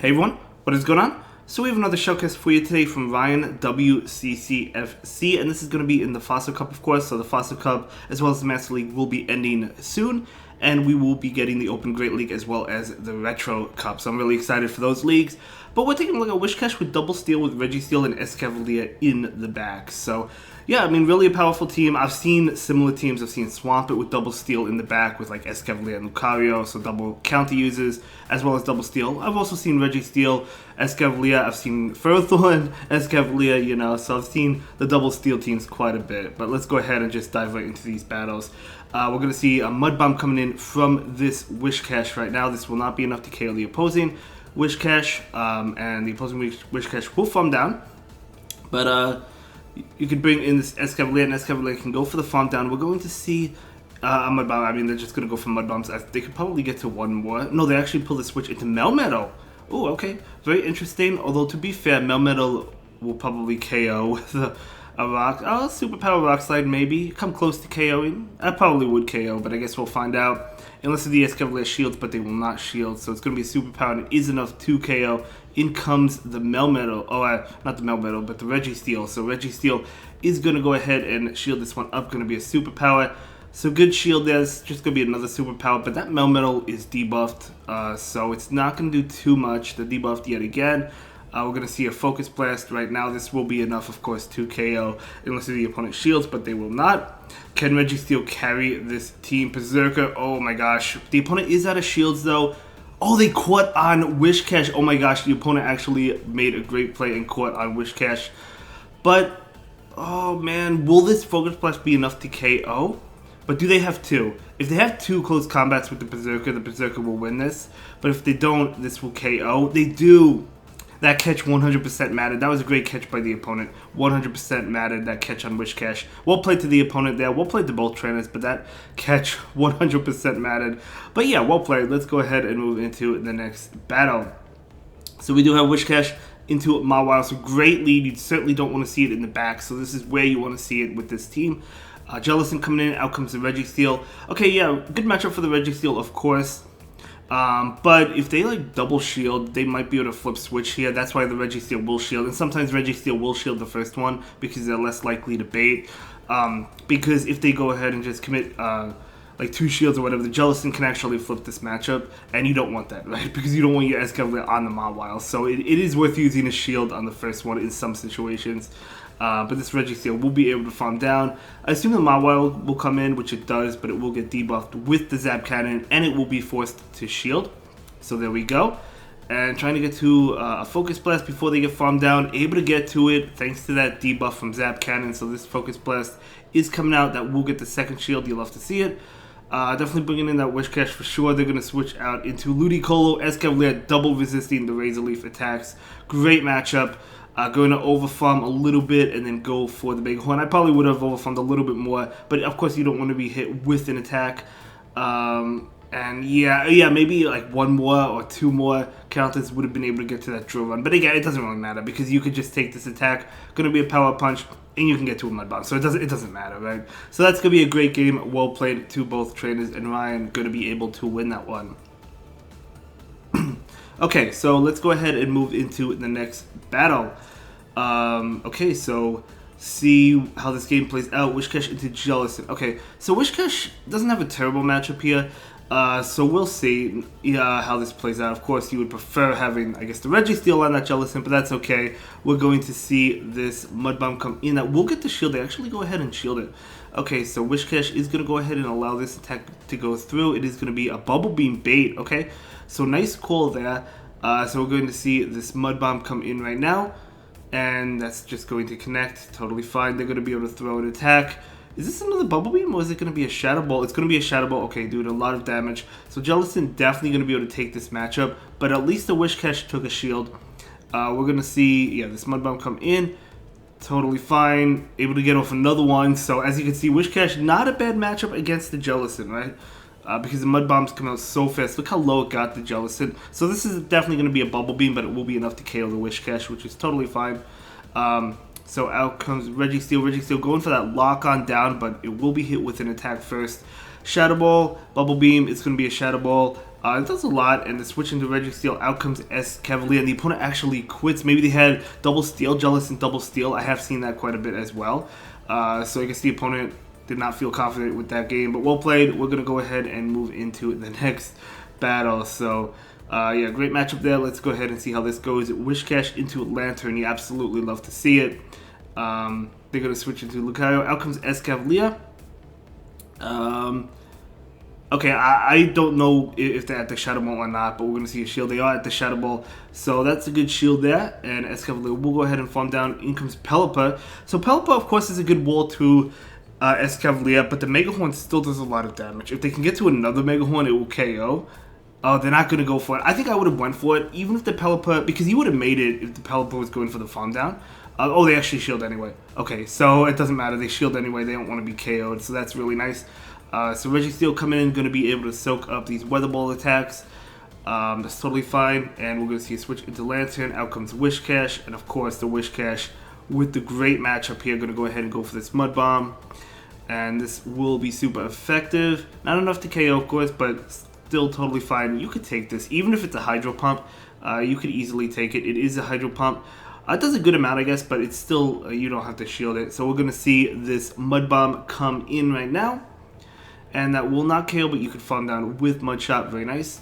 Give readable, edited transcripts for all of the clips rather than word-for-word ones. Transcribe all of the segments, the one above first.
Hey everyone, what is going on? So we have another showcase for you today from Ryan WCCFC, and this is going to be in the Fossil Cup, of course. So the Fossil Cup, as well as the Master League, will be ending soon, and we will be getting the Open Great League as well as the Retro Cup. So I'm really excited for those leagues. But we're taking a look at WHISCASH with Double Steal with Reggie Steele and Escavalier in the back. So yeah, I mean, really a powerful team. I've seen similar teams. I've seen Swamp It with Double Steal in the back with like Escavalier and Lucario, so double counter users, as well as Double Steal. I've also seen Reggie Steele, Escavalier. I've seen Furthorn, Escavalier, so I've seen the Double Steal teams quite a bit. But let's go ahead and just dive right into these battles. We're going to see a Mud Bomb coming in from this WHISCASH right now. This will not be enough to KO the opposing WHISCASH, and the opposing WHISCASH will farm down. But you could bring in this Escavalier, and Escavalier can go for the farm down. We're going to see a Mud Bomb. I mean, they're just going to go for Mud Bombs. They could probably get to one more. No, they actually pull the switch into Melmetal. Oh, okay. Very interesting. Although, to be fair, Melmetal will probably KO with a rock. Oh, Superpower Rock Slide, maybe. Come close to KOing. I probably would KO, but I guess we'll find out. Unless the Escavalier shields, but they will not shield. So it's going to be a Superpower, and it is enough to KO. In comes the Melmetal. Oh, not the Melmetal, but the Reggie Steele. So Reggie Steele is going to go ahead and shield this one up. Going to be a Superpower. So good shield there. It's just going to be another Superpower. But that Melmetal is debuffed. So it's not going to do too much. They're debuffed yet again. We're going to see a Focus Blast right now. This will be enough, of course, to KO unless the opponent shields, but they will not. Can Reggie Steele carry this team? Berserker, oh my gosh. The opponent is out of shields, though. Oh, they caught on WHISCASH. Oh my gosh, the opponent actually made a great play and caught on WHISCASH. But, oh man, will this Focus Blast be enough to KO? But do they have two? If they have two close combats with the Berserker will win this. But if they don't, this will KO. They do. That catch 100% mattered. That was a great catch by the opponent. 100% mattered, that catch on WHISCASH. Well played to the opponent there. Well played to both trainers, but that catch 100% mattered. But yeah, well played. Let's go ahead and move into the next battle. So we do have WHISCASH into Mawile. So great lead. You certainly don't want to see it in the back. So this is where you want to see it with this team. Jellison coming in. Out comes the Reggie Steele. Okay, yeah, good matchup for the Reggie Steele, of course. But if they like double shield, they might be able to flip switch here. That's why the Reggie Steele will shield. And sometimes Reggie Steele will shield the first one because they're less likely to bait. Because if they go ahead and just commit like two shields or whatever, the Jellison can actually flip this matchup. And you don't want that, right? Because you don't want your Escavalier on the Mawile. So it is worth using a shield on the first one in some situations. But this Reggie Steele will be able to farm down. I assume the Mawile will come in, which it does, but it will get debuffed with the Zap Cannon, and it will be forced to shield. So there we go. And trying to get to a Focus Blast before they get farmed down. Able to get to it thanks to that debuff from Zap Cannon. So this Focus Blast is coming out. That will get the second shield. You'll love to see it. Definitely bringing in that WHISCASH for sure. They're going to switch out into Ludicolo, Escavalier, double resisting the Razor Leaf attacks. Great matchup. Going to overfarm a little bit and then go for the Big Horn. I probably would have overfarmed a little bit more, but of course you don't want to be hit with an attack. And yeah, maybe like one more or two more counters would have been able to get to that drill run. But again, it doesn't really matter because you could just take this attack. Going to be a power punch, and you can get to a Mud Bomb. So it doesn't matter, right? So that's going to be a great game. Well played to both trainers, and Ryan going to be able to win that one. Okay, so let's go ahead and move into the next battle. Okay, so see how this game plays out. WHISCASH into Jellison. Okay, so WHISCASH doesn't have a terrible matchup here. So we'll see how this plays out. Of course, you would prefer having, I guess, the Reggie Steele on that Jellison, but that's okay. We're going to see this Mud Bomb come in. That will get the shield. They actually go ahead and shield it. Okay, so WHISCASH is going to go ahead and allow this attack to go through. It is going to be a Bubble Beam bait, okay? So nice call there. So we're going to see this Mud Bomb come in right now. And that's just going to connect. Totally fine. They're going to be able to throw an attack. Is this another Bubble Beam or is it going to be a Shadow Ball? It's going to be a Shadow Ball. Okay, dude, a lot of damage. So Jellison definitely going to be able to take this matchup. But at least the WHISCASH took a shield. We're going to see, yeah, this Mud Bomb come in. Totally fine. Able to get off another one. So as you can see, WHISCASH, not a bad matchup against the Jellison, right? Because the Mud Bombs come out so fast. Look how low it got the Jellison. So this is definitely going to be a Bubble Beam, but it will be enough to KO the WHISCASH, which is totally fine. So out comes Reggie Steele. Reggie Steele going for that lock on down, but it will be hit with an attack first. Shadow Ball, Bubble Beam, it's going to be a Shadow Ball. It does a lot, and the switch into Registeel, out comes S Cavalier, and the opponent actually quits. Maybe they had double steal, jealous and double steal. I have seen that quite a bit as well. So I guess the opponent did not feel confident with that game, but well played. We're going to go ahead and move into the next battle. So, yeah, great matchup there. Let's go ahead and see how this goes. WHISCASH into Lantern. You absolutely love to see it. They're going to switch into Lucario. Out comes S Cavalier. Okay, I don't know if they're at the Shadow Ball or not, but we're going to see a shield. They are at the Shadow Ball, so that's a good shield there. And Escavalier will go ahead and farm down. In comes Pelipper. So Pelipper, of course, is a good wall to Escavalier, but the Mega Horn still does a lot of damage. If they can get to another Mega Horn, it will KO. Oh, they're not going to go for it. I think I would have went for it, even if the Pelipper, because he would have made it if the Pelipper was going for the farm down. Oh, they actually shield anyway. Okay, so it doesn't matter. They shield anyway. They don't want to be KO'd, so that's really nice. So Registeel coming in, going to be able to soak up these Weather Ball attacks. That's totally fine. And we're going to see a switch into Lantern. Out comes WHISCASH. And of course, the WHISCASH with the great matchup here. Going to go ahead and go for this Mud Bomb. And this will be super effective. Not enough to KO, of course, but still totally fine. You could take this. Even if it's a Hydro Pump, you could easily take it. It is a Hydro Pump. It does a good amount, I guess, but it's still, you don't have to shield it. So we're going to see this Mud Bomb come in right now. And that will not KO, but you could farm down with Mud Shot. Very nice.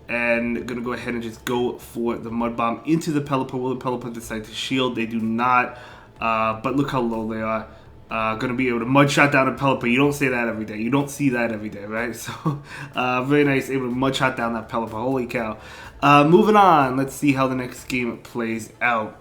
And gonna go ahead and just go for the Mud Bomb into the Pelipper. Will the Pelipper decide to shield? They do not. But look how low they are. Gonna be able to Mud Shot down a Pelipper. You don't say that every day. You don't see that every day, right? So very nice. Able to Mud Shot down that Pelipper. Holy cow. Moving on. Let's see how the next game plays out.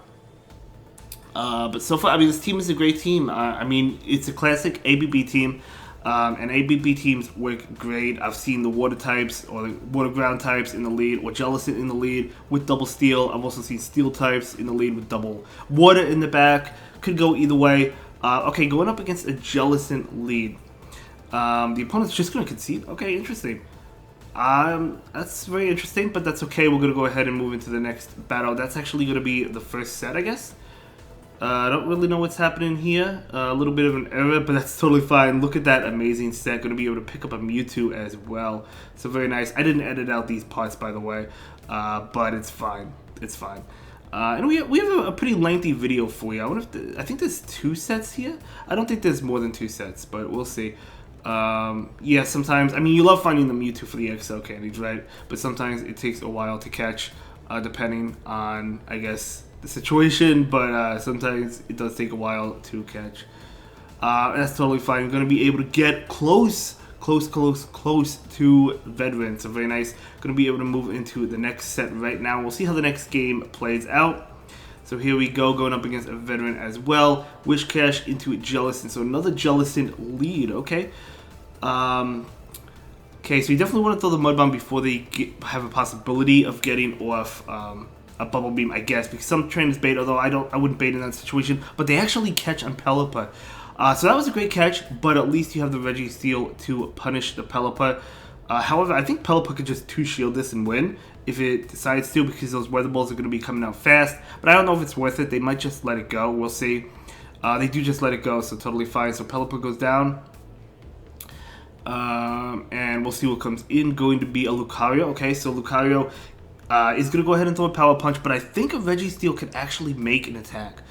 But so far, I mean, this team is a great team. I mean, it's a classic ABB team. And ABB teams work great. I've seen the water types or the water ground types in the lead, or Jellicent in the lead with double steel. I've also seen steel types in the lead with double water in the back. Could go either way. Okay, going up against a Jellicent lead. The opponent's just going to concede. Okay, interesting. That's very interesting, but that's okay. We're going to go ahead and move into the next battle. That's actually going to be the first set, I guess. I don't really know what's happening here. A little bit of an error, but that's totally fine. Look at that amazing set. Going to be able to pick up a Mewtwo as well. So very nice. I didn't edit out these parts, by the way, but it's fine. It's fine. And we have a pretty lengthy video for you. I think there's 2 sets here. I don't think there's more than 2 sets, but we'll see. Yeah, sometimes, I mean, you love finding the Mewtwo for the XL candies, right? But sometimes it takes a while to catch, depending on, I guess, the situation, but sometimes it does take a while to catch. That's totally fine. We're going to be able to get close to Veteran. So very nice. Going to be able to move into the next set right now. We'll see how the next game plays out. So here we go, going up against a Veteran as well. WHISCASH into Jellicent. So another Jellicent lead, okay. Okay, so you definitely want to throw the Mud Bomb before they have a possibility of getting off a Bubble Beam, I guess, because some trainers bait, although I wouldn't bait in that situation, but they actually catch on Pelipper. So that was a great catch, but at least you have the Registeel to punish the Pelipper. However, I think Pelipper could just 2-shield this and win if it decides to, because those Weather Balls are going to be coming out fast, but I don't know if it's worth it. They might just let it go. We'll see. They do just let it go, so totally fine. So Pelipper goes down. And we'll see what comes in. Going to be a Lucario. Okay, so Lucario is going to go ahead and throw a Power Punch, but I think a Registeel can actually make an attack.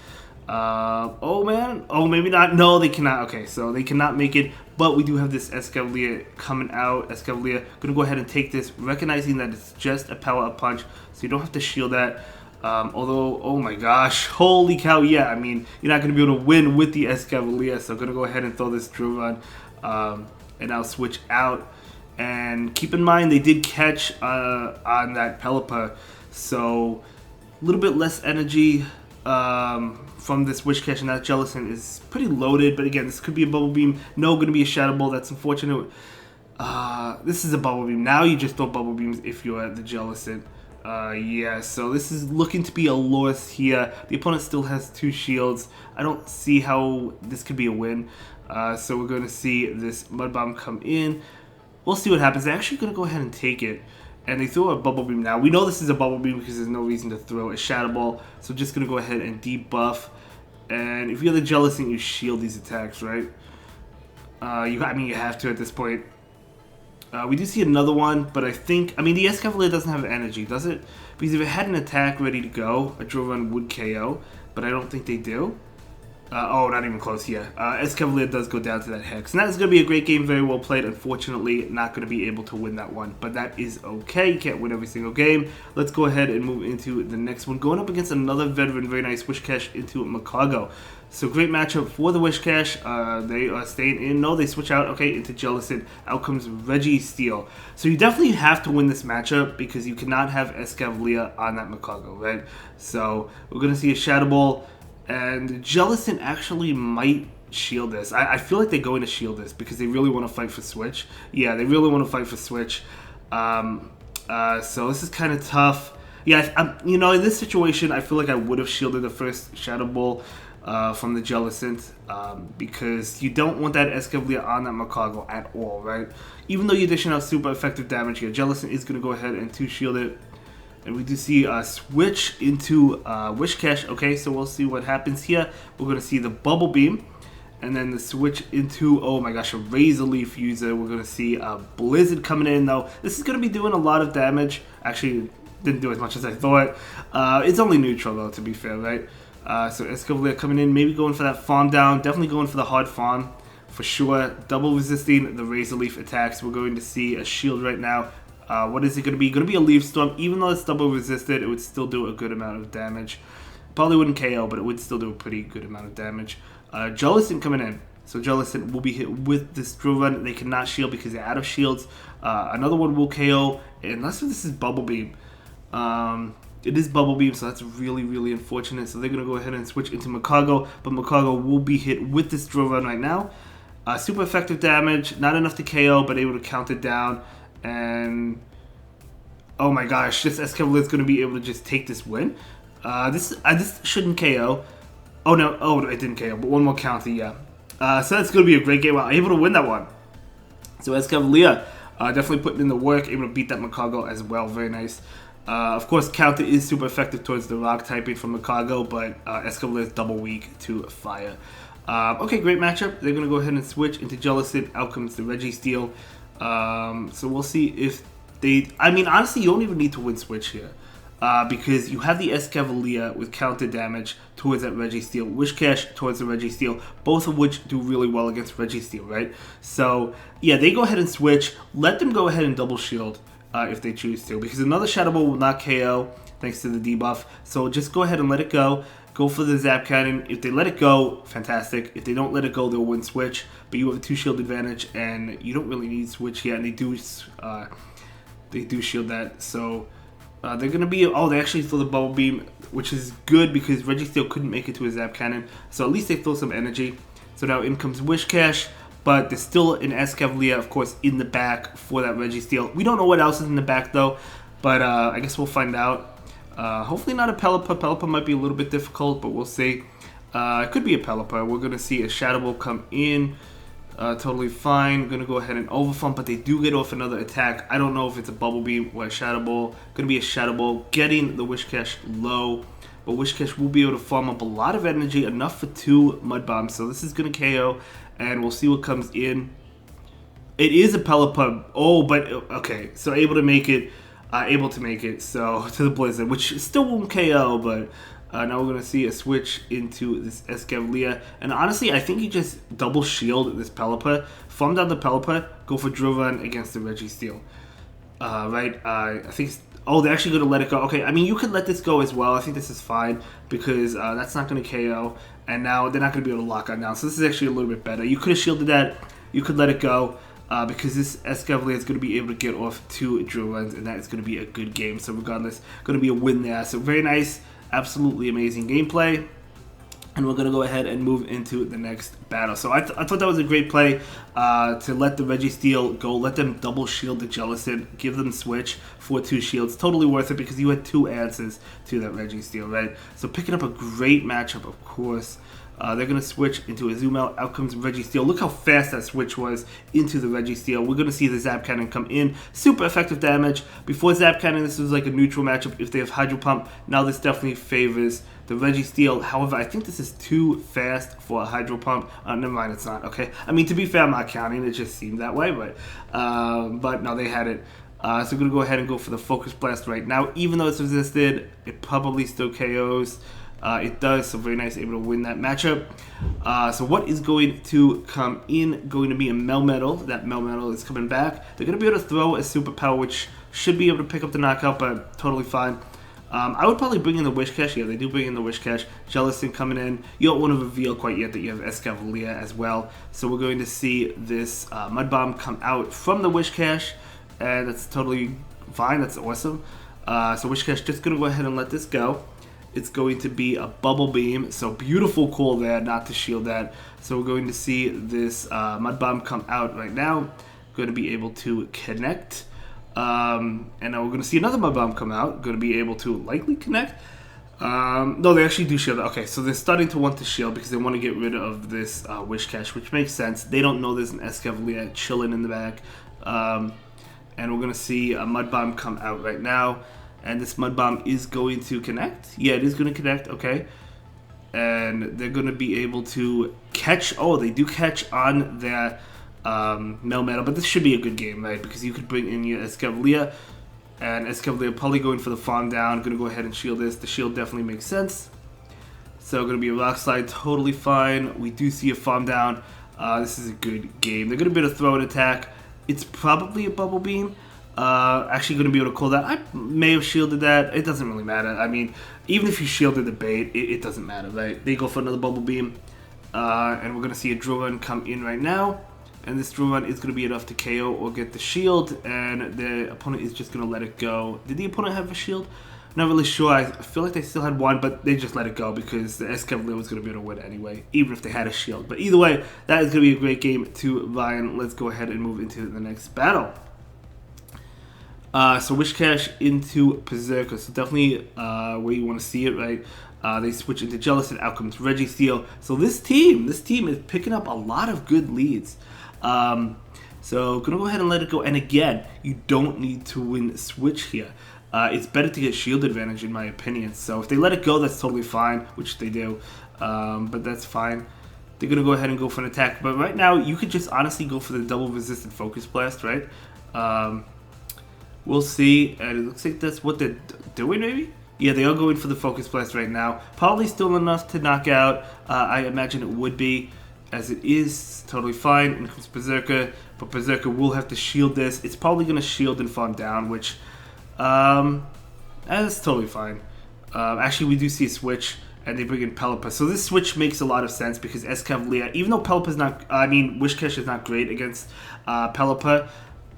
Oh man. Oh, maybe not. No, they cannot. Okay, so they cannot make it, but we do have this Escavalier coming out. Escavalier going to go ahead and take this, recognizing that it's just a Power Up Punch, so you don't have to shield that. Although, oh my gosh, holy cow, yeah, I mean, you're not going to be able to win with the Escavalier, so I'm going to go ahead and throw this Drill Run, and I'll switch out. And keep in mind, they did catch on that Pelipper, so a little bit less energy from this WHISCASH, and that Jellicent is pretty loaded. But again, this could be a Bubble Beam. No, going to be a Shadow Ball. That's unfortunate. This is a Bubble Beam. Now you just throw Bubble Beams if you're at the Jellicent. Yeah, so this is looking to be a loss here. The opponent still has 2 shields. I don't see how this could be a win. So we're going to see this Mud Bomb come in. We'll see what happens. They're actually going to go ahead and take it. And they throw a Bubble Beam now. We know this is a Bubble Beam because there's no reason to throw a Shadow Ball. So just going to go ahead and debuff. And if you're the Jellicent, you shield these attacks, right? I mean, you have to at this point. We do see another one, but I mean, the Escavalier doesn't have energy, does it? Because if it had an attack ready to go, a drill run would KO, but I don't think they do. Oh, not even close here. Escavalier does go down to that Hex. And that is going to be a great game, very well played. Unfortunately, not going to be able to win that one, but that is okay. You can't win every single game. Let's go ahead and move into the next one. Going up against another veteran, very nice, WHISCASH into Macago. So great matchup for the WHISCASH. They are staying in. No, they switch out, okay, into Jellicent. Out comes Registeel. So you definitely have to win this matchup because you cannot have Escavalier on that Macago, right? So we're going to see a Shadow Ball. And Jellicent actually might shield this. I feel like they're going to shield this because they really want to fight for Switch. Yeah, they really want to fight for Switch. So this is kind of tough. Yeah, you know, in this situation, I feel like I would have shielded the first Shadow Ball from the Jellicent because you don't want that Escavalier on that Macago at all, right? Even though you're dishing out super effective damage here, Jellicent is going to go ahead and 2-shield it. And we do see a switch into WHISCASH. Okay, so we'll see what happens here. We're going to see the Bubble Beam. And then the switch into, oh my gosh, a Razor Leaf user. We're going to see a Blizzard coming in, though. This is going to be doing a lot of damage. Actually, didn't do as much as I thought. It's only neutral, though, to be fair, right? So Escavalier coming in, maybe going for that farm down. Definitely going for the hard farm, for sure. Double resisting the Razor Leaf attacks. We're going to see a shield right now. What is it going to be? Going to be a Leaf Storm. Even though it's double resisted, it would still do a good amount of damage. Probably wouldn't KO, but it would still do a pretty good amount of damage. Jellicent coming in. So Jellicent will be hit with this drill run. They cannot shield because they're out of shields. Another one will KO, unless this is Bubble Beam. It is Bubble Beam, so that's really, really unfortunate. So they're going to go ahead and switch into Macago, but Macago will be hit with this drill run right now. Super effective damage, not enough to KO, but able to count it down. And oh my gosh, this Escavalier is going to be able to just take this win. This shouldn't KO. Oh no, it didn't KO, but one more counter, yeah. So that's going to be a great game. I'm able to win that one. So Escavalier definitely putting in the work, able to beat that Macago as well. Very nice. Of course, counter is super effective towards the rock typing from Macago, but Escavalier is double weak to fire. Okay, great matchup. They're going to go ahead and switch into Jellicent. Out comes the Registeel. So we'll see if they... I mean, honestly, you don't even need to win Switch here. Because you have the Escavalier with counter damage towards that Registeel. WHISCASH towards the Registeel. Both of which do really well against Registeel, right? So, yeah, they go ahead and switch. Let them go ahead and double shield if they choose to. Because another Shadow Ball will not KO thanks to the debuff. So just go ahead and let it go. Go for the Zap Cannon. If they let it go, fantastic. If they don't let it go, they'll win Switch. But you have a 2-shield advantage, and you don't really need Switch yet. And they do shield that. So they're going to be... Oh, they actually throw the Bubble Beam, which is good because Registeel couldn't make it to a Zap Cannon. So at least they throw some energy. So now in comes WHISCASH. But there's still an Escavalier, of course, in the back for that Registeel. We don't know what else is in the back, though. But I guess we'll find out. Hopefully not a Pelipper. Pelipper might be a little bit difficult, but we'll see. It could be a Pelipper. We're going to see a Shadow Ball come in. Totally fine. Going to go ahead and overfund, but they do get off another attack. I don't know if it's a Bubble Beam or a Shadow Ball. Going to be a Shadow Ball. Getting the WHISCASH low. But WHISCASH will be able to farm up a lot of energy. Enough for 2 Mud Bombs. So this is going to KO. And we'll see what comes in. It is a Pelipper. Oh, but... Okay. So able to make it... so to the Blizzard, which still won't KO, but now we're going to see a switch into this Escavalier. And honestly, I think you just double shield this Pelipper, farm down the Pelipper, go for Drill Run against the Registeel. Right? I think... Oh, they're actually going to let it go. Okay, I mean, you could let this go as well. I think this is fine because that's not going to KO. And now they're not going to be able to lock on down. So this is actually a little bit better. You could have shielded that. You could let it go. Because this Escavalier is going to be able to get off 2 drill runs, and that is going to be a good game. So regardless, going to be a win there. So very nice, absolutely amazing gameplay. And we're going to go ahead and move into the next battle. So I thought that was a great play to let the Registeel go. Let them double shield the Jellicent. Give them switch for 2 shields. Totally worth it because you had 2 answers to that Registeel, right? So picking up a great matchup, of course. They're going to switch into a zoom out. Out comes Registeel. Look how fast that switch was into the Registeel. We're going to see the Zap Cannon come in. Super effective damage. Before Zap Cannon, this was like a neutral matchup if they have Hydro Pump. Now this definitely favors the Registeel. However, I think this is too fast for a Hydro Pump. Never mind, it's not. Okay. I mean, to be fair, I'm not counting. It just seemed that way, but no, they had it. So we're going to go ahead and go for the Focus Blast right now. Even though it's resisted, it probably still KOs. It does, so very nice, able to win that matchup. So what is going to come in? Going to be a Melmetal. That Melmetal is coming back. They're going to be able to throw a Superpower, which should be able to pick up the knockout, but totally fine. I would probably bring in the Whiscash. Yeah, they do bring in the Whiscash. Jellicent coming in. You don't want to reveal quite yet that you have Escavalier as well. So we're going to see this Mud Bomb come out from the Whiscash, and that's totally fine. That's awesome. So Whiscash just going to go ahead and let this go. It's going to be a Bubble Beam, so beautiful call there not to shield that. So we're going to see this Mud Bomb come out right now. Going to be able to connect. And now we're going to see another Mud Bomb come out. Going to be able to likely connect. No, they actually do shield. Okay, so they're starting to want to shield because they want to get rid of this Whiscash, which makes sense. They don't know there's an Escavalier chilling in the back. And we're going to see a Mud Bomb come out right now. And this Mud Bomb is going to connect. Yeah, it is going to connect. Okay. And they're going to be able to catch. Oh, they do catch on their Melmetal. But this should be a good game, right? Because you could bring in your Escavalier. And Escavalier probably going for the farm down. Going to go ahead and shield this. The shield definitely makes sense. So going to be a Rock Slide. Totally fine. We do see a farm down. This is a good game. They're going to be able to throw an attack. It's probably a Bubble Beam. Actually going to be able to call that. I may have shielded that. It doesn't really matter. I mean, even if you shielded the bait, it doesn't matter, right? They go for another Bubble Beam. And we're going to see a Drill Run come in right now. And this Drill Run is going to be enough to KO or get the shield. And the opponent is just going to let it go. Did the opponent have a shield? Not really sure. I feel like they still had one, but they just let it go because the Escavalier was going to be able to win anyway, even if they had a shield. But either way, that is going to be a great game to Ryan. Let's go ahead and move into the next battle. So Whiscash into Berserker, so definitely where you want to see it, right? They switch into Jellicent, out comes Registeel. So this team is picking up a lot of good leads. So gonna go ahead and let it go. And again, you don't need to win switch here. It's better to get shield advantage in my opinion. So if they let it go, that's totally fine, which they do. But that's fine. They're gonna go ahead and go for an attack. But right now, you could just honestly go for the double resistant Focus Blast, right? We'll see, and it looks like that's what they're doing, maybe? Yeah, they are going for the Focus Blast right now. Probably still enough to knock out. I imagine it would be, as it is totally fine. In comes Berserker, but Berserker will have to shield this. It's probably going to shield and farm down, which, that's totally fine. Actually, we do see a switch, and they bring in Pelipper. So this switch makes a lot of sense, because Escavalier, even though Pelipper's not, Whiscash is not great against Pelipper,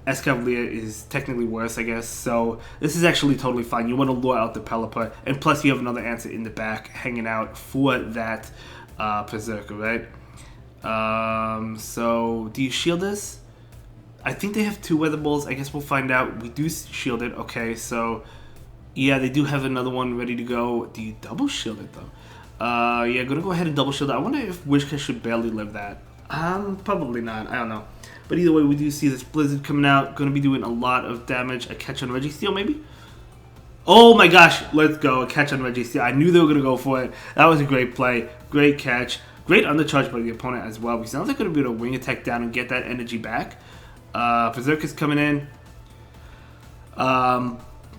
Escavalier is technically worse, I guess, so this is actually totally fine. You want to lure out the Pelipper, and plus you have another answer in the back hanging out for that Berserker, right? So, do you shield this? I think they have two Weather Balls. I guess we'll find out. We do shield it. Okay, so, yeah, they do have another one ready to go. Do you double shield it, though? Yeah, gonna go ahead and double shield it. I wonder if Whiscash should barely live that. Probably not. I don't know. But either way, we do see this Blizzard coming out. Going to be doing a lot of damage. A catch on Registeel, maybe? Oh my gosh. Let's go. A catch on Registeel. I knew they were going to go for it. That was a great play. Great catch. Great undercharge by the opponent as well. Because now they're going to be able to wing attack down and get that energy back. Berserker's coming in.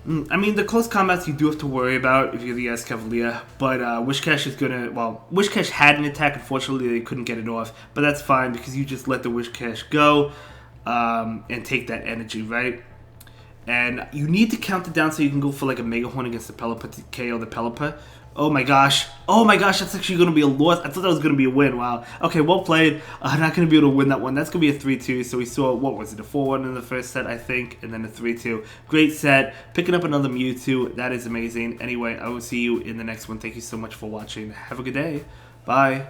I mean, the close combats you do have to worry about if you're the Escavalier, but Whiscash is gonna, well, Whiscash had an attack, unfortunately they couldn't get it off, but that's fine because you just let the Whiscash go and take that energy, right? And you need to count it down so you can go for like a Mega Horn against the Pelipper to KO the Pelipper. Oh my gosh, that's actually going to be a loss. I thought that was going to be a win. Wow. Okay, well played. Not going to be able to win that one. That's going to be a 3-2. So we saw, what was it, a 4-1 in the first set, I think, and then a 3-2. Great set. Picking up another Mewtwo. That is amazing. Anyway, I will see you in the next one. Thank you so much for watching. Have a good day. Bye.